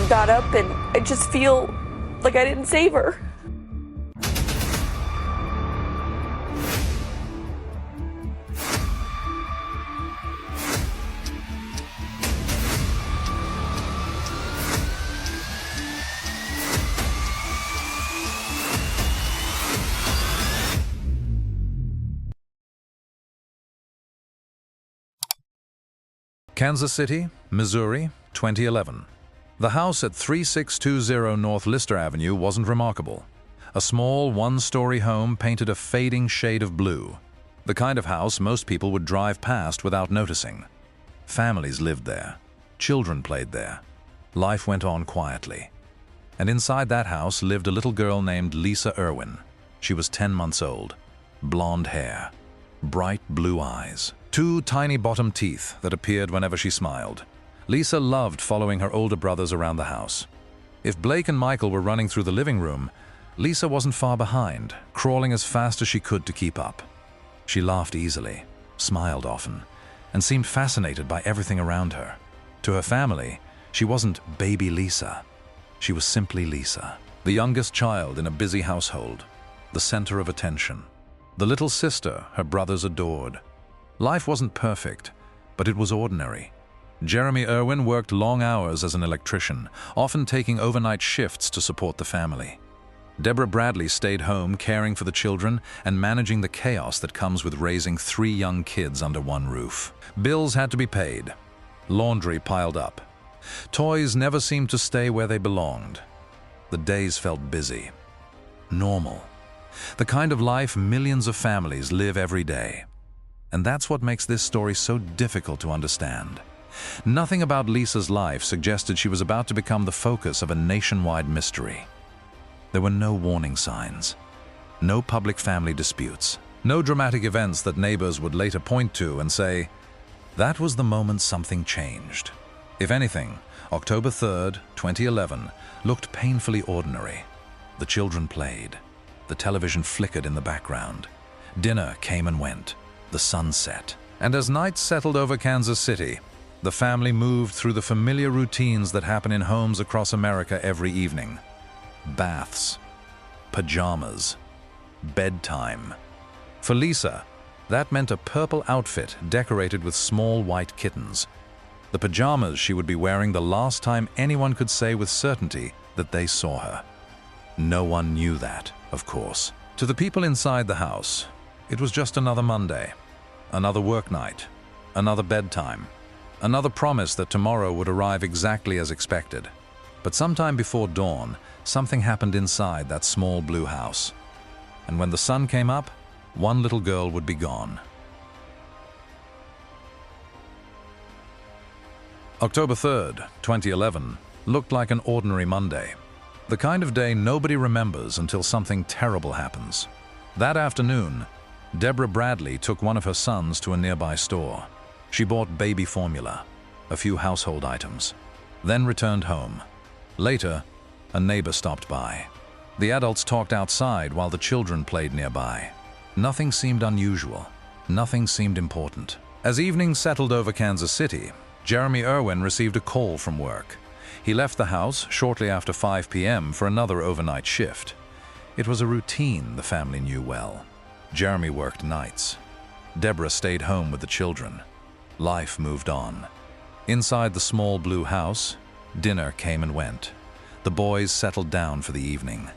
got up and I just feel like I didn't save her. Kansas City, Missouri, 2011. The house at 3620 North Lister Avenue wasn't remarkable. A small, one-story home painted a fading shade of blue. The kind of house most people would drive past without noticing. Families lived there. Children played there. Life went on quietly. And inside that house lived a little girl named Lisa Irwin. She was 10 months old. Blonde hair. Bright blue eyes. 2 tiny bottom teeth that appeared whenever she smiled. Lisa loved following her older brothers around the house. If Blake and Michael were running through the living room, Lisa wasn't far behind, crawling as fast as she could to keep up. She laughed easily, smiled often, and seemed fascinated by everything around her. To her family, she wasn't baby Lisa. She was simply Lisa, the youngest child in a busy household, the center of attention. The little sister her brothers adored. Life wasn't perfect, but it was ordinary. Jeremy Irwin worked long hours as an electrician, often taking overnight shifts to support the family. Deborah Bradley stayed home caring for the children and managing the chaos that comes with raising 3 young kids under one roof. Bills had to be paid. Laundry piled up. Toys never seemed to stay where they belonged. The days felt busy. Normal. The kind of life millions of families live every day. And that's what makes this story so difficult to understand. Nothing about Lisa's life suggested she was about to become the focus of a nationwide mystery. There were no warning signs, no public family disputes, no dramatic events that neighbors would later point to and say, that was the moment something changed. If anything, October 3rd, 2011, looked painfully ordinary. The children played. The television flickered in the background. Dinner came and went. The sun set. And as night settled over Kansas City, the family moved through the familiar routines that happen in homes across America every evening. Baths, pajamas, bedtime. For Lisa, that meant a purple outfit decorated with small white kittens. The pajamas she would be wearing the last time anyone could say with certainty that they saw her. No one knew that, of course. To the people inside the house, it was just another Monday, another work night, another bedtime, another promise that tomorrow would arrive exactly as expected. But sometime before dawn, something happened inside that small blue house. And when the sun came up, one little girl would be gone. October 3rd, 2011, looked like an ordinary Monday. The kind of day nobody remembers until something terrible happens. That afternoon, Deborah Bradley took one of her sons to a nearby store. She bought baby formula, a few household items, then returned home. Later, a neighbor stopped by. The adults talked outside while the children played nearby. Nothing seemed unusual. Nothing seemed important. As evening settled over Kansas City, Jeremy Irwin received a call from work. He left the house shortly after 5 p.m. for another overnight shift. It was a routine the family knew well. Jeremy worked nights. Deborah stayed home with the children. Life moved on. Inside the small blue house, dinner came and went. The boys settled down for the evening.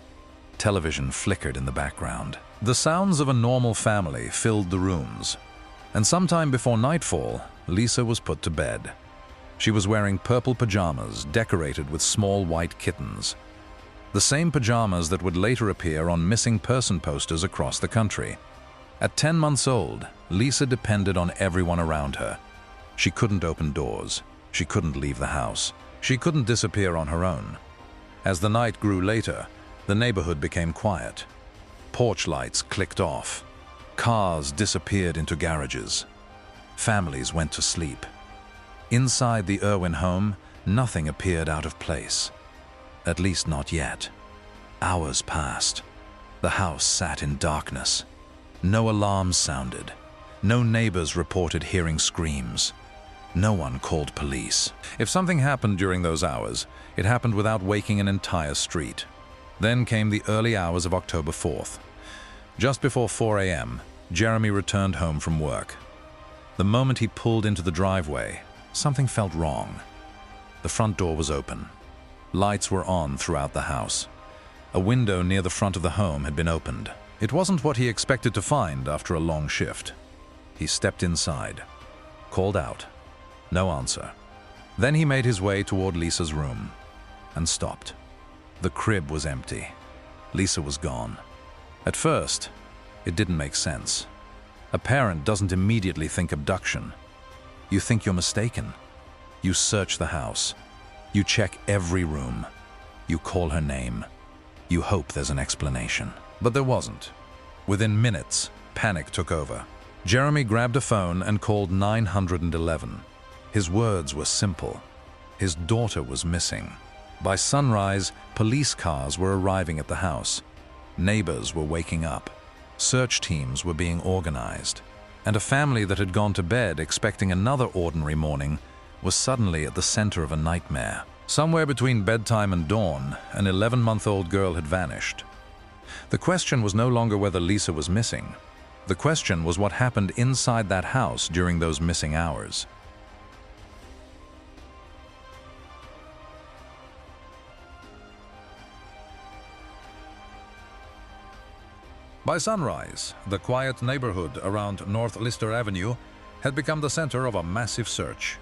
Television flickered in the background. The sounds of a normal family filled the rooms. And sometime before nightfall, Lisa was put to bed. She was wearing purple pajamas decorated with small white kittens. The same pajamas that would later appear on missing person posters across the country. At 10 months old, Lisa depended on everyone around her. She couldn't open doors. She couldn't leave the house. She couldn't disappear on her own. As the night grew later, the neighborhood became quiet. Porch lights clicked off. Cars disappeared into garages. Families went to sleep. Inside the Irwin home, nothing appeared out of place. At least not yet. Hours passed. The house sat in darkness. No alarms sounded. No neighbors reported hearing screams. No one called police. If something happened during those hours, it happened without waking an entire street. Then came the early hours of October 4th. Just before 4 a.m., Jeremy returned home from work. The moment he pulled into the driveway, something felt wrong. The front door was open. Lights were on throughout the house. A window near the front of the home had been opened. It wasn't what he expected to find after a long shift. He stepped inside, called out. No answer. Then he made his way toward Lisa's room and stopped. The crib was empty. Lisa was gone. At first, it didn't make sense. A parent doesn't immediately think abduction. You think you're mistaken. You search the house. You check every room. You call her name. You hope there's an explanation. But there wasn't. Within minutes, panic took over. Jeremy grabbed a phone and called 911. His words were simple. His daughter was missing. By sunrise, police cars were arriving at the house. Neighbors were waking up. Search teams were being organized. And a family that had gone to bed expecting another ordinary morning was suddenly at the center of a nightmare. Somewhere between bedtime and dawn, an 11-month-old girl had vanished. The question was no longer whether Lisa was missing. The question was what happened inside that house during those missing hours. By sunrise, the quiet neighborhood around North Lister Avenue had become the center of a massive search.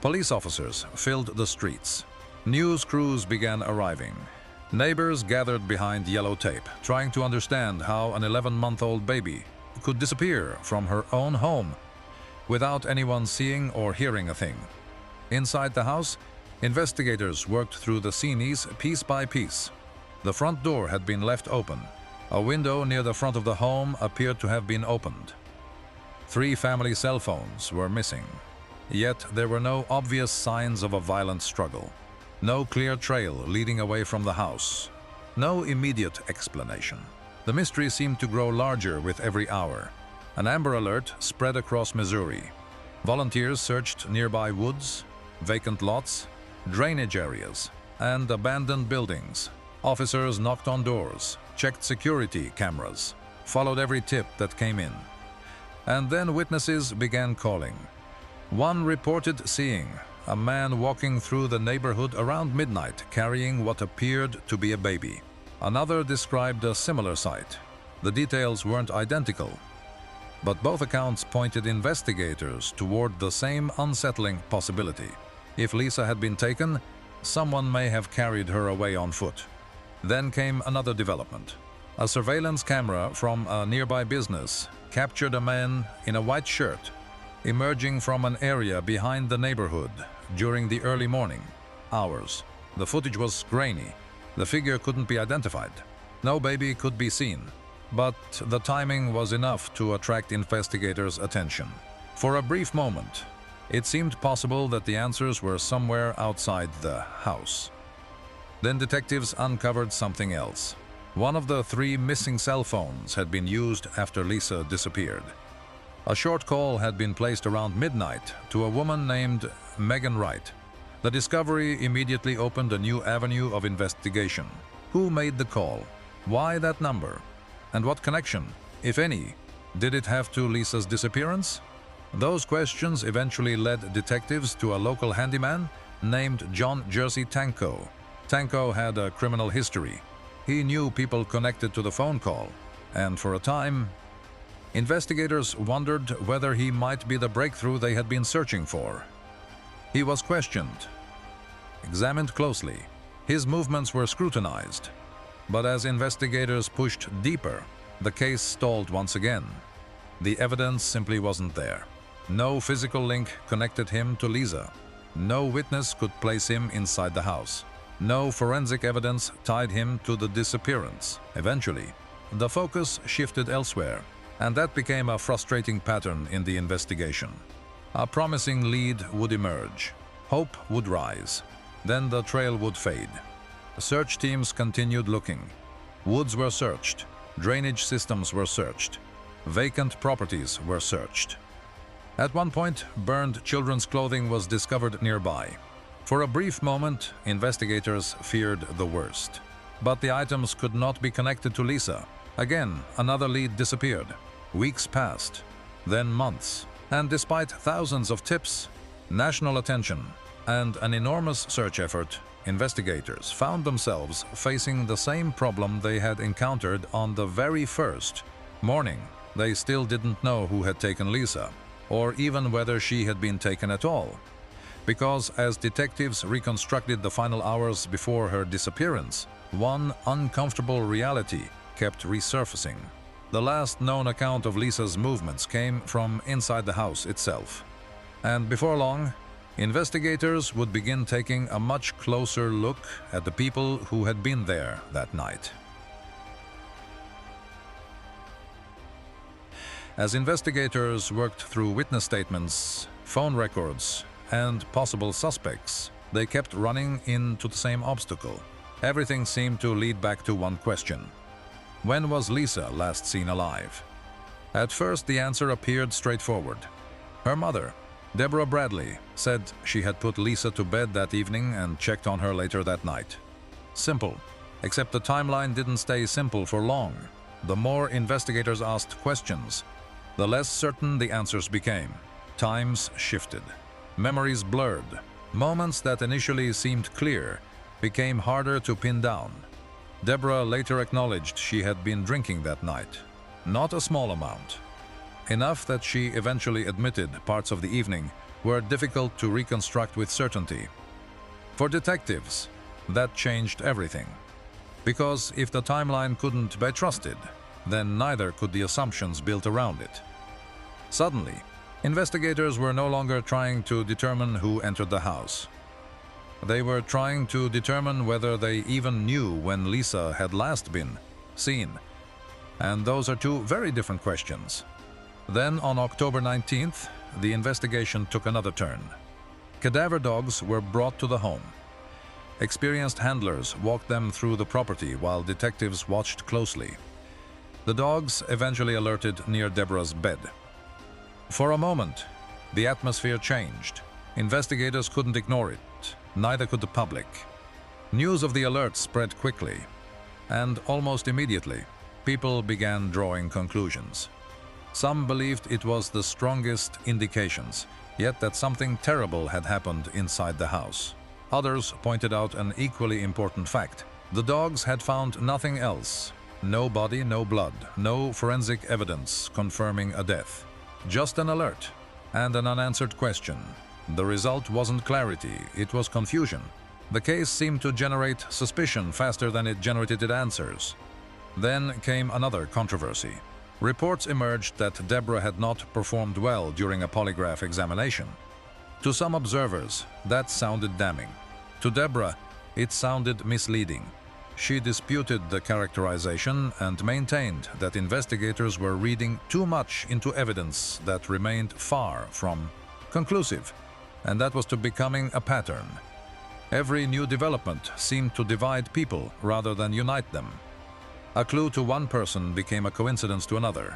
Police officers filled the streets. News crews began arriving. Neighbors gathered behind yellow tape, trying to understand how an 11-month-old baby could disappear from her own home without anyone seeing or hearing a thing. Inside the house, investigators worked through the scenes piece by piece. The front door had been left open. A window near the front of the home appeared to have been opened. 3 family cell phones were missing. Yet there were no obvious signs of a violent struggle. No clear trail leading away from the house. No immediate explanation. The mystery seemed to grow larger with every hour. An Amber Alert spread across Missouri. Volunteers searched nearby woods, vacant lots, drainage areas, and abandoned buildings. Officers knocked on doors, checked security cameras, followed every tip that came in. And then witnesses began calling. One reported seeing a man walking through the neighborhood around midnight carrying what appeared to be a baby. Another described a similar sight. The details weren't identical, but both accounts pointed investigators toward the same unsettling possibility. If Lisa had been taken, someone may have carried her away on foot. Then came another development. A surveillance camera from a nearby business captured a man in a white shirt emerging from an area behind the neighborhood during the early morning hours. The footage was grainy. The figure couldn't be identified. No baby could be seen. But the timing was enough to attract investigators' attention. For a brief moment, it seemed possible that the answers were somewhere outside the house. Then detectives uncovered something else. One of the 3 missing cell phones had been used after Lisa disappeared. A short call had been placed around midnight to a woman named Megan Wright. The discovery immediately opened a new avenue of investigation. Who made the call? Why that number? And what connection, if any, did it have to Lisa's disappearance? Those questions eventually led detectives to a local handyman named John Jersey Tanko. Tanko had a criminal history. He knew people connected to the phone call, and for a time, investigators wondered whether he might be the breakthrough they had been searching for. He was questioned, examined closely. His movements were scrutinized. But as investigators pushed deeper, the case stalled once again. The evidence simply wasn't there. No physical link connected him to Lisa. No witness could place him inside the house. No forensic evidence tied him to the disappearance. Eventually, the focus shifted elsewhere, and that became a frustrating pattern in the investigation. A promising lead would emerge. Hope would rise. Then the trail would fade. Search teams continued looking. Woods were searched. Drainage systems were searched. Vacant properties were searched. At one point, burned children's clothing was discovered nearby. For a brief moment, investigators feared the worst. But the items could not be connected to Lisa. Again, another lead disappeared. Weeks passed, then months, and despite thousands of tips, national attention, and an enormous search effort, investigators found themselves facing the same problem they had encountered on the very first morning. They still didn't know who had taken Lisa, or even whether she had been taken at all. Because as detectives reconstructed the final hours before her disappearance, one uncomfortable reality kept resurfacing. The last known account of Lisa's movements came from inside the house itself. And before long, investigators would begin taking a much closer look at the people who had been there that night. As investigators worked through witness statements, phone records, and possible suspects, they kept running into the same obstacle. Everything seemed to lead back to one question. When was Lisa last seen alive? At first, the answer appeared straightforward. Her mother, Deborah Bradley, said she had put Lisa to bed that evening and checked on her later that night. Simple, except the timeline didn't stay simple for long. The more investigators asked questions, the less certain the answers became. Times shifted. Memories blurred. Moments that initially seemed clear became harder to pin down. Deborah later acknowledged she had been drinking that night. Not a small amount. Enough that she eventually admitted parts of the evening were difficult to reconstruct with certainty. For detectives, that changed everything. Because if the timeline couldn't be trusted, then neither could the assumptions built around it. Suddenly, investigators were no longer trying to determine who entered the house. They were trying to determine whether they even knew when Lisa had last been seen. And those are two very different questions. Then, on October 19th, the investigation took another turn. Cadaver dogs were brought to the home. Experienced handlers walked them through the property while detectives watched closely. The dogs eventually alerted near Deborah's bed. For a moment, the atmosphere changed. Investigators couldn't ignore it, neither could the public. News of the alert spread quickly, and almost immediately, people began drawing conclusions. Some believed it was the strongest indications, yet that something terrible had happened inside the house. Others pointed out an equally important fact. The dogs had found nothing else. No body, no blood, no forensic evidence confirming a death. Just an alert and an unanswered question. The result wasn't clarity, it was confusion. The case seemed to generate suspicion faster than it generated answers. Then came another controversy. Reports emerged that Deborah had not performed well during a polygraph examination. To some observers, that sounded damning. To Deborah, it sounded misleading. She disputed the characterization and maintained that investigators were reading too much into evidence that remained far from conclusive, and that was becoming a pattern. Every new development seemed to divide people rather than unite them. A clue to one person became a coincidence to another.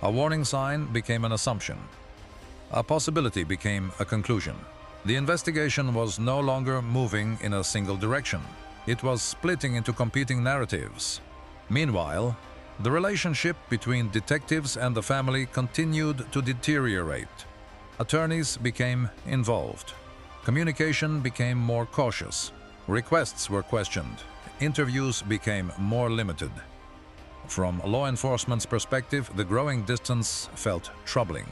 A warning sign became an assumption. A possibility became a conclusion. The investigation was no longer moving in a single direction. It was splitting into competing narratives. Meanwhile, the relationship between detectives and the family continued to deteriorate. Attorneys became involved. Communication became more cautious. Requests were questioned. Interviews became more limited. From law enforcement's perspective, the growing distance felt troubling.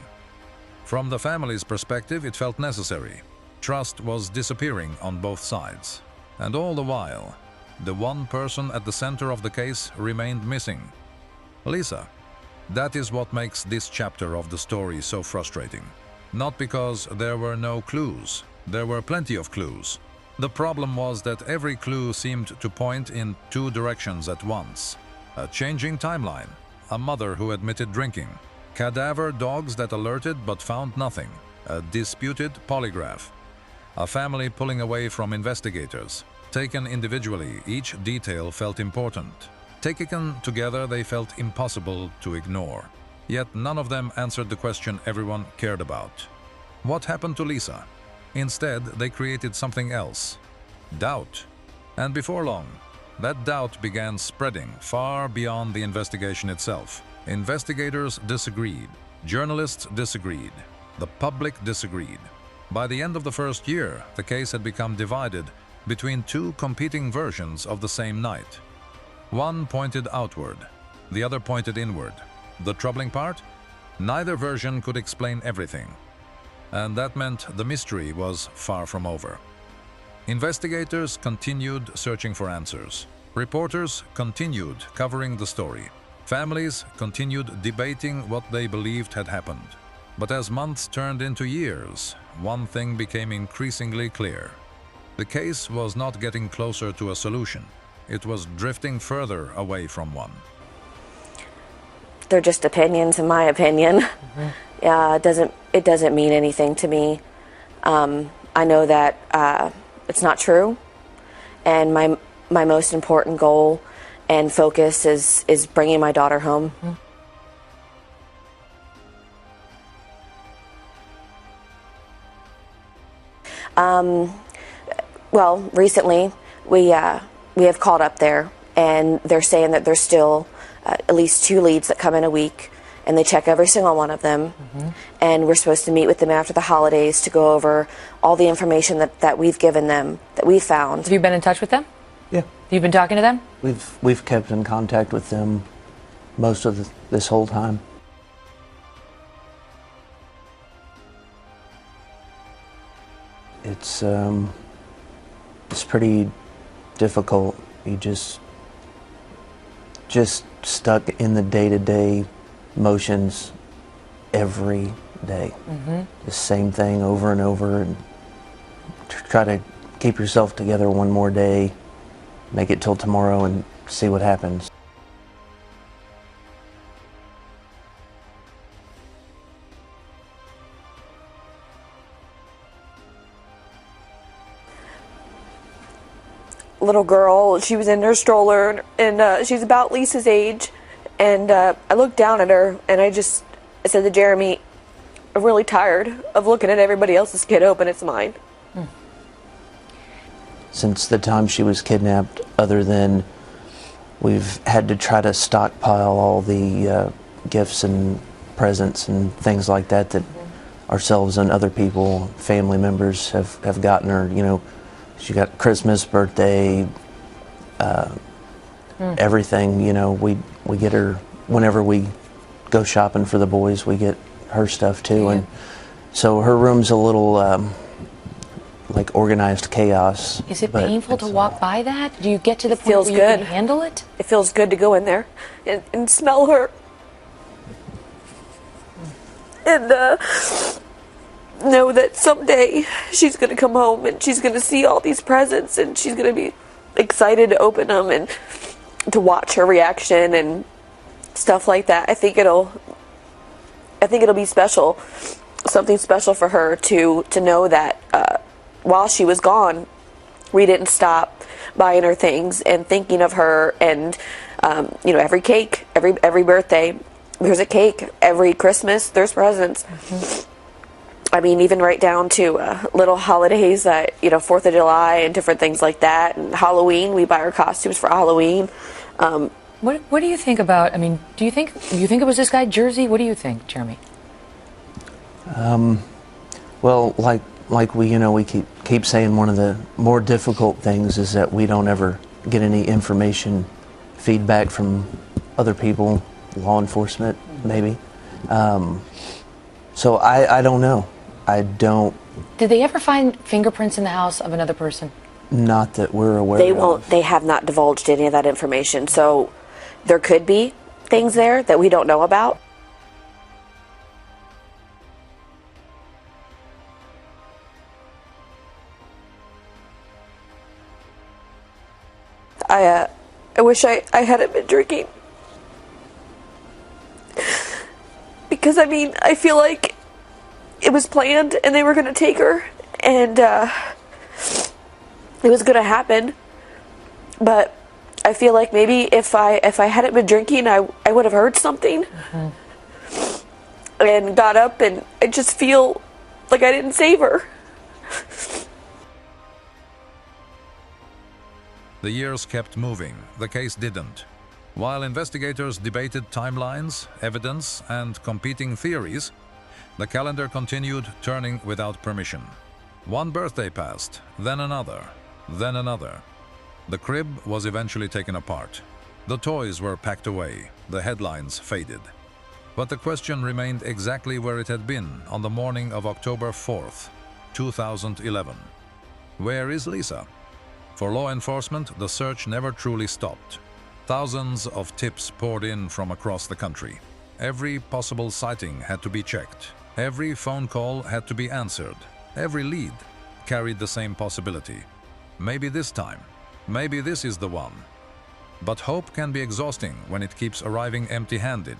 From the family's perspective, it felt necessary. Trust was disappearing on both sides. And all the while, the one person at the center of the case remained missing. Lisa. That is what makes this chapter of the story so frustrating. Not because there were no clues. There were plenty of clues. The problem was that every clue seemed to point in two directions at once. A changing timeline, a mother who admitted drinking, cadaver dogs that alerted but found nothing, a disputed polygraph, a family pulling away from investigators. Taken individually, each detail felt important. Taken together, they felt impossible to ignore. Yet none of them answered the question everyone cared about. What happened to Lisa? Instead, they created something else. Doubt. And before long, that doubt began spreading far beyond the investigation itself. Investigators disagreed. Journalists disagreed. The public disagreed. By the end of the first year, the case had become divided between two competing versions of the same night. One pointed outward, the other pointed inward. The troubling part? Neither version could explain everything. And that meant the mystery was far from over. Investigators continued searching for answers. Reporters continued covering the story. Families continued debating what they believed had happened. But as months turned into years, one thing became increasingly clear. The case was not getting closer to a solution. It was drifting further away from one. They're just opinions, in my opinion. It doesn't mean anything to me. I know that it's not true, and my most important goal and focus is bringing my daughter home. Well, recently we have called up there, and they're saying that there's still at least 2 leads that come in a week, and they check every single one of them. And we're supposed to meet with them after the holidays to go over all the information that we've given them, that we found. Have you been in touch with them? Yeah. You've been talking to them? We've kept in contact with them most of this whole time. It's pretty difficult. You just stuck in the day-to-day motions every day. The same thing over and over, and try to keep yourself together one more day, make it till tomorrow, and see what happens. Little girl, she was in her stroller, and she's about Lisa's age, and I looked down at her, and I said to Jeremy, I'm really tired of looking at everybody else's kid open, it's mine. Since the time she was kidnapped, other than we've had to try to stockpile all the gifts and presents and things like that that ourselves and other people, family members have gotten her. You know, she got Christmas, birthday, everything. You know, we get her whenever we go shopping for the boys. We get her stuff too, and so her room's a little like organized chaos. Is it painful to walk by that? Do you get to the point feels where good. You can handle it? It feels good to go in there and smell her, and know that someday she's going to come home and she's going to see all these presents, and she's going to be excited to open them and to watch her reaction and stuff like that. I think it'll be special, something special for her to know that while she was gone, we didn't stop buying her things and thinking of her. And you know, every cake, every birthday, there's a cake. Every Christmas, there's presents. I mean, even right down to little holidays, you know, 4th of July and different things like that. And Halloween, we buy her costumes for Halloween. What do you think about? I mean, do you think it was this guy Jersey? What do you think, Jeremy? Well, like we keep saying, one of the more difficult things is that we don't ever get any information, feedback from other people, law enforcement, maybe. So I don't know. I don't. Did they ever find fingerprints in the house of another person? Not that we're aware They of. won't. They have not divulged any of that information. So there could be things there that we don't know about. I wish I hadn't been drinking. Because, I mean, I feel like it was planned and they were going to take her, and it was going to happen. But I feel like maybe if I hadn't been drinking, I would have heard something. and got up, and I just feel like I didn't save her. The years kept moving, the case didn't. While investigators debated timelines, evidence, and competing theories, the calendar continued turning without permission. One birthday passed, then another, then another. The crib was eventually taken apart. The toys were packed away, the headlines faded. But the question remained exactly where it had been on the morning of October 4th, 2011. Where is Lisa? For law enforcement, the search never truly stopped. Thousands of tips poured in from across the country. Every possible sighting had to be checked. Every phone call had to be answered. Every lead carried the same possibility. Maybe this time. Maybe this is the one. But hope can be exhausting when it keeps arriving empty-handed.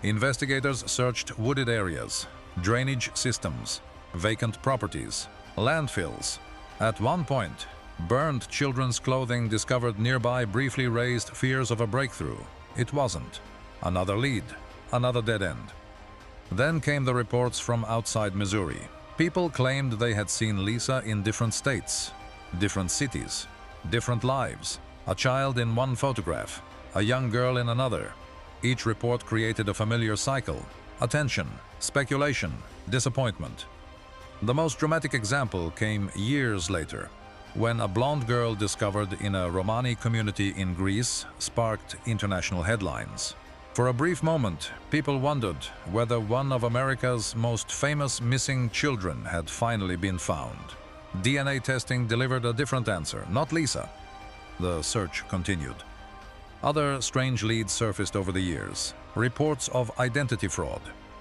Investigators searched wooded areas, drainage systems, vacant properties, landfills. At one point, burned children's clothing discovered nearby briefly raised fears of a breakthrough. It wasn't. Another lead, another dead end. Then came the reports from outside Missouri. People claimed they had seen Lisa in different states, different cities, different lives. A child in one photograph, a young girl in another. Each report created a familiar cycle: attention, speculation, disappointment. The most dramatic example came years later, when a blonde girl discovered in a Romani community in Greece sparked international headlines. For a brief moment, people wondered whether one of America's most famous missing children had finally been found. DNA testing delivered a different answer, not Lisa. The search continued. Other strange leads surfaced over the years. Reports of identity fraud,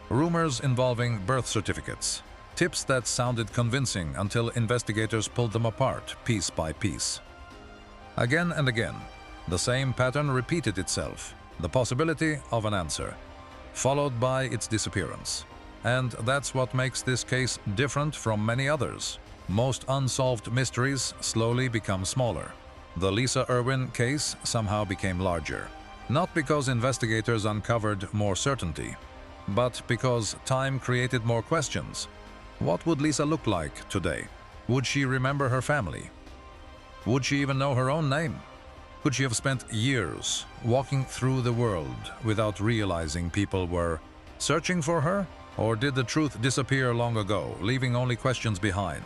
rumors involving birth certificates, tips that sounded convincing until investigators pulled them apart piece by piece. Again and again, the same pattern repeated itself: the possibility of an answer, followed by its disappearance. And that's what makes this case different from many others. Most unsolved mysteries slowly become smaller. The Lisa Irwin case somehow became larger. Not because investigators uncovered more certainty, but because time created more questions. What would Lisa look like today? Would she remember her family? Would she even know her own name? Could she have spent years walking through the world without realizing people were searching for her? Or did the truth disappear long ago, leaving only questions behind?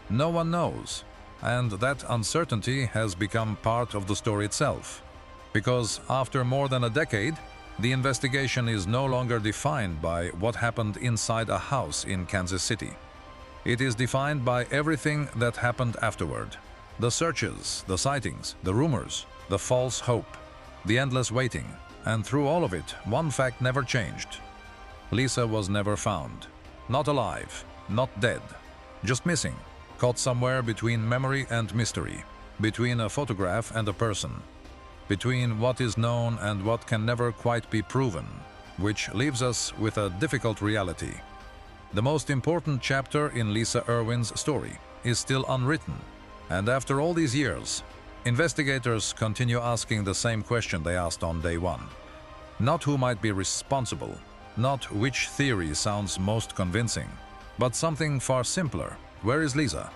No one knows. And that uncertainty has become part of the story itself. Because after more than a decade, the investigation is no longer defined by what happened inside a house in Kansas City. It is defined by everything that happened afterward. The searches, the sightings, the rumors, the false hope, the endless waiting. And through all of it, one fact never changed. Lisa was never found. Not alive, not dead, just missing. Caught somewhere between memory and mystery, between a photograph and a person, between what is known and what can never quite be proven, which leaves us with a difficult reality. The most important chapter in Lisa Irwin's story is still unwritten, and after all these years, investigators continue asking the same question they asked on day one. Not who might be responsible, not which theory sounds most convincing, but something far simpler. Where is Lisa?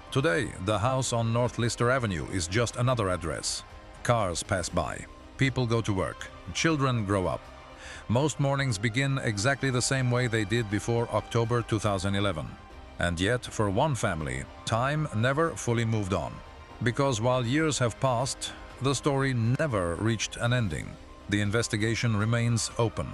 Today, the house on North Lister Avenue is just another address. Cars pass by, people go to work, children grow up. Most mornings begin exactly the same way they did before October 2011. And yet, for one family, time never fully moved on. Because while years have passed, the story never reached an ending. The investigation remains open.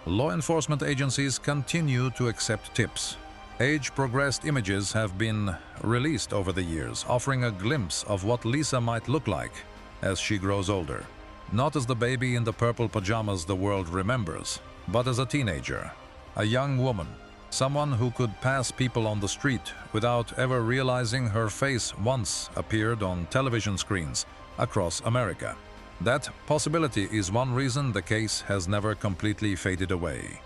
Law enforcement agencies continue to accept tips. Age-progressed images have been released over the years, offering a glimpse of what Lisa might look like as she grows older. Not as the baby in the purple pajamas the world remembers, but as a teenager, a young woman, someone who could pass people on the street without ever realizing her face once appeared on television screens across America. That possibility is one reason the case has never completely faded away.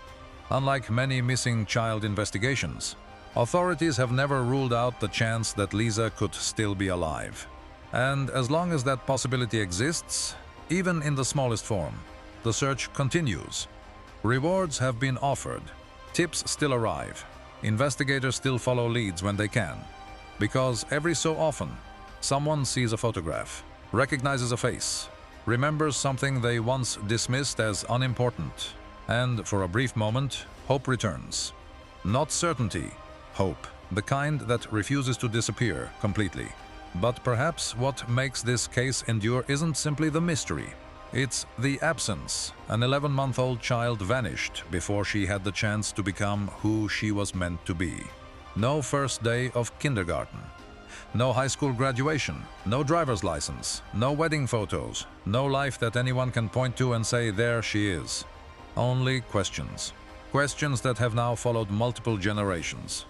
Unlike many missing child investigations, authorities have never ruled out the chance that Lisa could still be alive. And as long as that possibility exists, even in the smallest form, the search continues. Rewards have been offered. Tips still arrive. Investigators still follow leads when they can. Because every so often, someone sees a photograph, recognizes a face, remembers something they once dismissed as unimportant, and for a brief moment, hope returns. Not certainty, hope, the kind that refuses to disappear completely. But perhaps what makes this case endure isn't simply the mystery. It's the absence. An 11-month-old child vanished before she had the chance to become who she was meant to be. No first day of kindergarten. No high school graduation, no driver's license, no wedding photos, no life that anyone can point to and say, there she is. Only questions. Questions that have now followed multiple generations.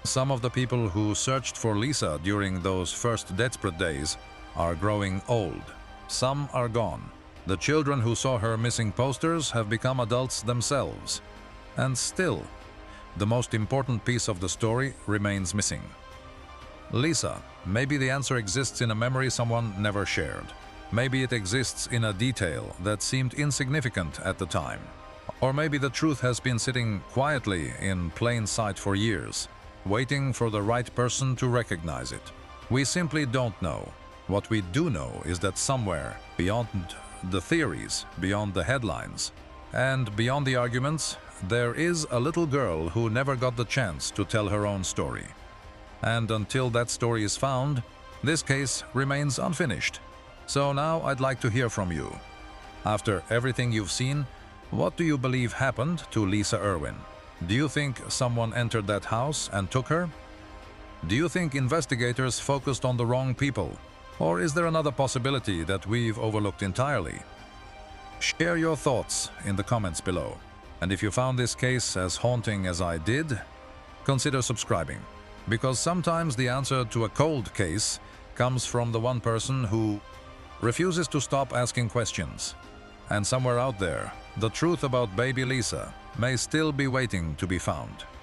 Some of the people who searched for Lisa during those first desperate days are growing old. Some are gone. The children who saw her missing posters have become adults themselves. And still, the most important piece of the story remains missing. Lisa, maybe the answer exists in a memory someone never shared. Maybe it exists in a detail that seemed insignificant at the time. Or maybe the truth has been sitting quietly in plain sight for years, waiting for the right person to recognize it. We simply don't know. What we do know is that somewhere, beyond the theories, beyond the headlines, and beyond the arguments, there is a little girl who never got the chance to tell her own story. And until that story is found, this case remains unfinished. So now I'd like to hear from you. After everything you've seen, what do you believe happened to Lisa Irwin? Do you think someone entered that house and took her? Do you think investigators focused on the wrong people? Or is there another possibility that we've overlooked entirely? Share your thoughts in the comments below. And if you found this case as haunting as I did, consider subscribing. Because sometimes the answer to a cold case comes from the one person who refuses to stop asking questions. And somewhere out there, the truth about baby Lisa may still be waiting to be found.